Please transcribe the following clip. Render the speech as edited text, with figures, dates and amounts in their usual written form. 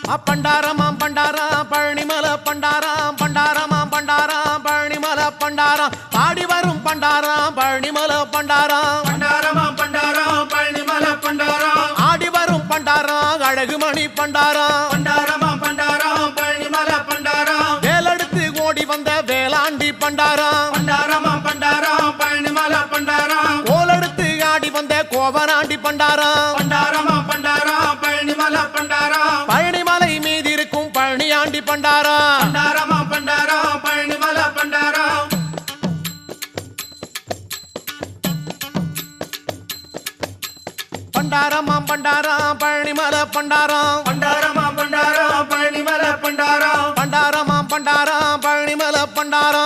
பண்டாரமாம் பண்டாரா பழனிமல பண்டாராம் பண்டாரமாம் பண்டாரா பழனிமல பண்டாரா பாடி வரும் பண்டாரா பழனிமல பண்டாரா பண்டாரமாம் பண்டாரா பழனிமல பண்டாரா ஆடி வரும் பண்டாரா அழகுமணி பண்டாரா பண்டாரமாம் பண்டாரா பழனிமல பண்டாரா வேலெடுத்து ஓடி வந்த வேளாண்டி பண்டாரா பண்டாரமாம் பண்டாரா பழனிமல பண்டாரா கோலெடுத்து ஆடி வந்த கோவனாண்டி பண்டாரா பண்டாரமாம் பண்டாரா பழனிமல பண்டாரா பழனிமலை மீது இருக்கும் பழனியாண்டி பண்டாரா பண்டாரமாம் பண்டாரா பழனிமல பண்டாரா பண்டாரமாம் பண்டாரா பழனிமல பண்டாரா பண்டாரமாம் பண்டாரா பழனிமல பண்டாரா பண்டாரமாம் பண்டாரா பழனிமல பண்டாரா